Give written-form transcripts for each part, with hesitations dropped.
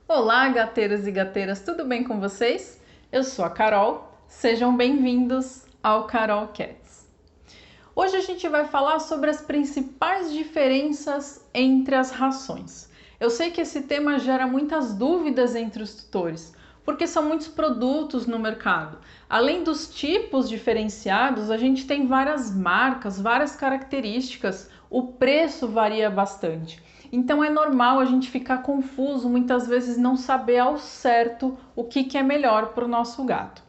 Olá, gateiros e gateiras, tudo bem com vocês? Eu sou a Carol, sejam bem-vindos ao Carol Cats. Hoje a gente vai falar sobre as principais diferenças entre as rações. Eu sei que esse tema gera muitas dúvidas entre os tutores, porque são muitos produtos no mercado. Além dos tipos diferenciados, a gente tem várias marcas, várias características, o preço varia bastante. Então é normal a gente ficar confuso, muitas vezes não saber ao certo o que é melhor para o nosso gato.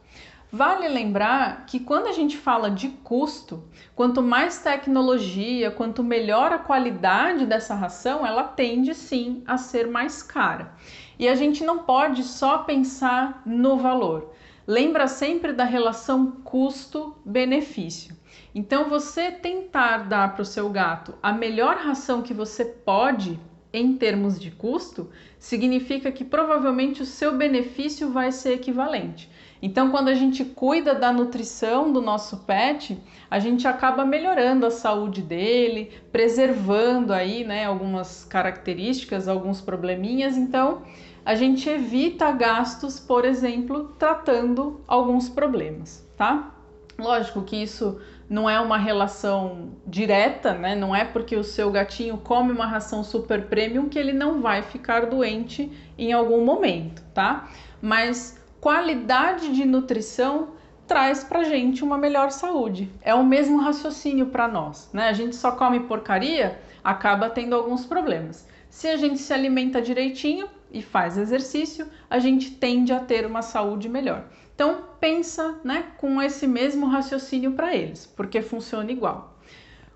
Vale lembrar que quando a gente fala de custo, quanto mais tecnologia, quanto melhor a qualidade dessa ração, ela tende sim a ser mais cara. E a gente não pode só pensar no valor. Lembra sempre da relação custo-benefício. Então, você tentar dar para o seu gato a melhor ração que você pode em termos de custo, significa que provavelmente o seu benefício vai ser equivalente. Então, quando a gente cuida da nutrição do nosso pet, a gente acaba melhorando a saúde dele, preservando aí, né, algumas características, alguns probleminhas. Então, a gente evita gastos, por exemplo, tratando alguns problemas, tá? Lógico que isso não é uma relação direta, né? Não é porque o seu gatinho come uma ração super premium que ele não vai ficar doente em algum momento, tá? Mas qualidade de nutrição traz pra gente uma melhor saúde. É o mesmo raciocínio para nós, né? A gente só come porcaria, acaba tendo alguns problemas. Se a gente se alimenta direitinho e faz exercício, a gente tende a ter uma saúde melhor. Então pensa, né, com esse mesmo raciocínio para eles, porque funciona igual.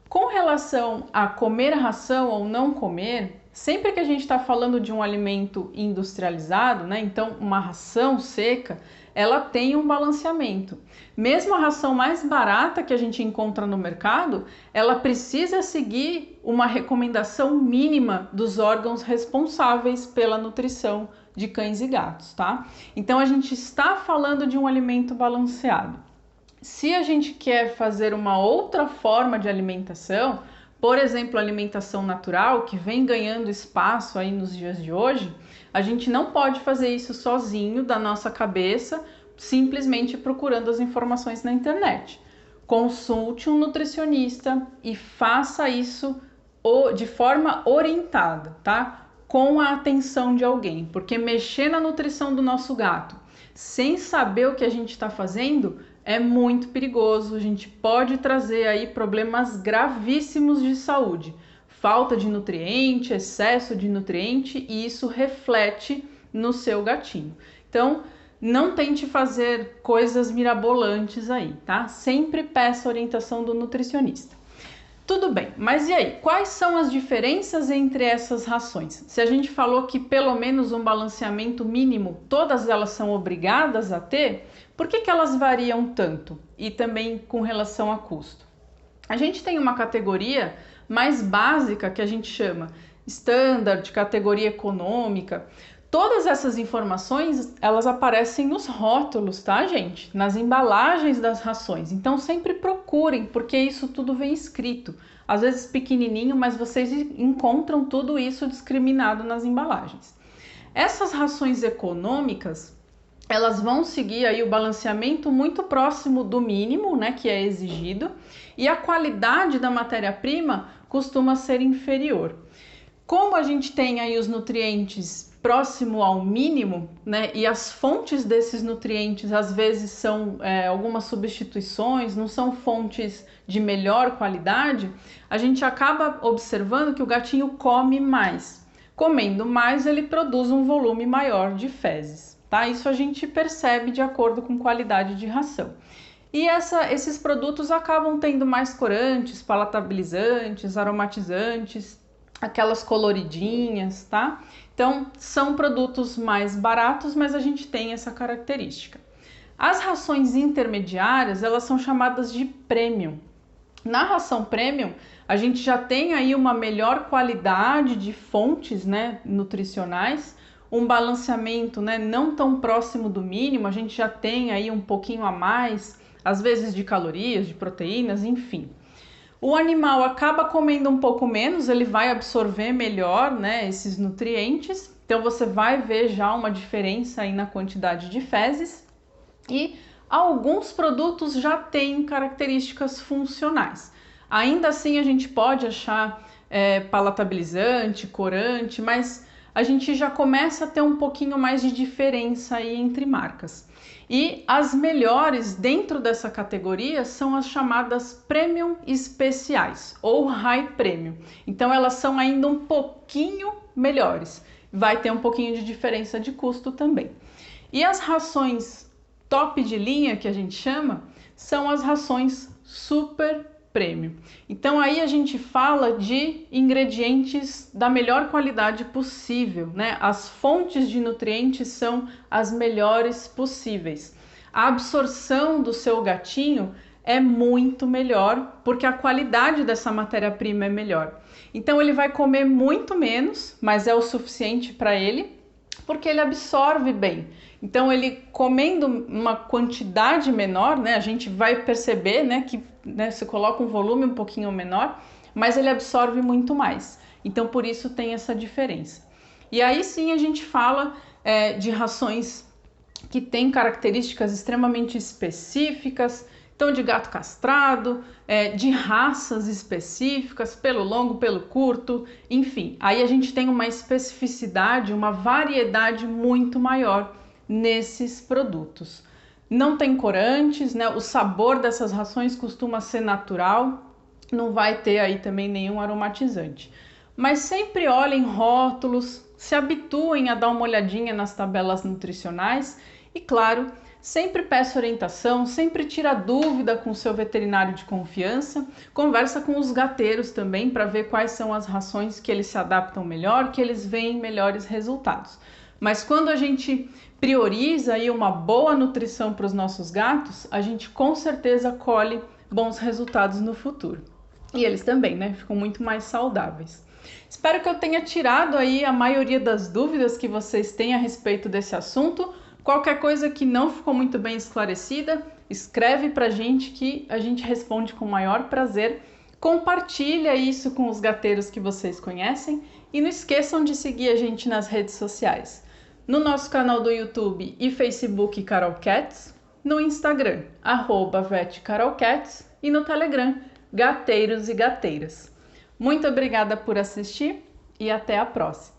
Com relação a comer ração ou não comer, sempre que a gente está falando de um alimento industrializado, né, então uma ração seca, ela tem um balanceamento. Mesmo a ração mais barata que a gente encontra no mercado, ela precisa seguir uma recomendação mínima dos órgãos responsáveis pela nutrição de cães e gatos, tá? Então a gente está falando de um alimento balanceado. Se a gente quer fazer uma outra forma de alimentação, por exemplo, alimentação natural, que vem ganhando espaço aí nos dias de hoje, a gente não pode fazer isso sozinho da nossa cabeça, simplesmente procurando as informações na internet. Consulte um nutricionista e faça isso de forma orientada, tá? Com a atenção de alguém, porque mexer na nutrição do nosso gato sem saber o que a gente está fazendo é muito perigoso. A gente pode trazer aí problemas gravíssimos de saúde, falta de nutriente, excesso de nutriente, e isso reflete no seu gatinho. Então, não tente fazer coisas mirabolantes aí, tá? Sempre peça a orientação do nutricionista. Tudo bem, mas e aí? Quais são as diferenças entre essas rações? Se a gente falou que pelo menos um balanceamento mínimo, todas elas são obrigadas a ter, por que elas variam tanto? E também com relação a custo. A gente tem uma categoria mais básica que a gente chama standard, categoria econômica. Todas essas informações, elas aparecem nos rótulos, tá, gente? Nas embalagens das rações. Então, sempre procurem, porque isso tudo vem escrito. Às vezes pequenininho, mas vocês encontram tudo isso discriminado nas embalagens. Essas rações econômicas, elas vão seguir aí o balanceamento muito próximo do mínimo, né, que é exigido, e a qualidade da matéria-prima costuma ser inferior. Como a gente tem aí os nutrientes próximo ao mínimo, né, e as fontes desses nutrientes às vezes são algumas substituições, não são fontes de melhor qualidade, a gente acaba observando que o gatinho come mais. Comendo mais, ele produz um volume maior de fezes, tá? Isso a gente percebe de acordo com qualidade de ração. E esses produtos acabam tendo mais corantes, palatabilizantes, aromatizantes, aquelas coloridinhas, tá? Então, são produtos mais baratos, mas a gente tem essa característica. As rações intermediárias, elas são chamadas de premium. Na ração premium, a gente já tem aí uma melhor qualidade de fontes, né, nutricionais, um balanceamento, né, não tão próximo do mínimo, a gente já tem aí um pouquinho a mais, às vezes de calorias, de proteínas, enfim. O animal acaba comendo um pouco menos, ele vai absorver melhor, né, esses nutrientes, Então você vai ver já uma diferença aí na quantidade de fezes e alguns produtos já têm características funcionais. Ainda assim a gente pode achar palatabilizante, corante, mas a gente já começa a ter um pouquinho mais de diferença aí entre marcas. E as melhores dentro dessa categoria são as chamadas Premium especiais ou High Premium. Então elas são ainda um pouquinho melhores. Vai ter um pouquinho de diferença de custo também. E as rações top de linha, que a gente chama, são as rações Super Premium. Então aí a gente fala de ingredientes da melhor qualidade possível, né? As fontes de nutrientes são as melhores possíveis. A absorção do seu gatinho é muito melhor porque a qualidade dessa matéria-prima é melhor. Então ele vai comer muito menos, mas é o suficiente para ele, porque ele absorve bem. Então ele comendo uma quantidade menor, né, a gente vai perceber, né, que você coloca um volume um pouquinho menor, mas ele absorve muito mais. Então por isso tem essa diferença. E aí sim a gente fala de rações que têm características extremamente específicas, então de gato castrado, de raças específicas, pelo longo, pelo curto, enfim. Aí a gente tem uma especificidade, uma variedade muito maior nesses produtos. Não tem corantes, né? O sabor dessas rações costuma ser natural, não vai ter aí também nenhum aromatizante. Mas sempre olhem rótulos, se habituem a dar uma olhadinha nas tabelas nutricionais e, claro, sempre peça orientação, sempre tira dúvida com o seu veterinário de confiança, conversa com os gateiros também para ver quais são as rações que eles se adaptam melhor, que eles veem melhores resultados. Mas quando a gente prioriza aí uma boa nutrição para os nossos gatos, a gente com certeza colhe bons resultados no futuro. E eles também, né? Ficam muito mais saudáveis. Espero que eu tenha tirado aí a maioria das dúvidas que vocês têm a respeito desse assunto. Qualquer coisa que não ficou muito bem esclarecida, escreve pra gente que a gente responde com o maior prazer. Compartilha isso com os gateiros que vocês conhecem e não esqueçam de seguir a gente nas redes sociais. No nosso canal do YouTube e Facebook Carol Cats, no Instagram, @vetcarolcats e no Telegram, Gateiros e Gateiras. Muito obrigada por assistir e até a próxima!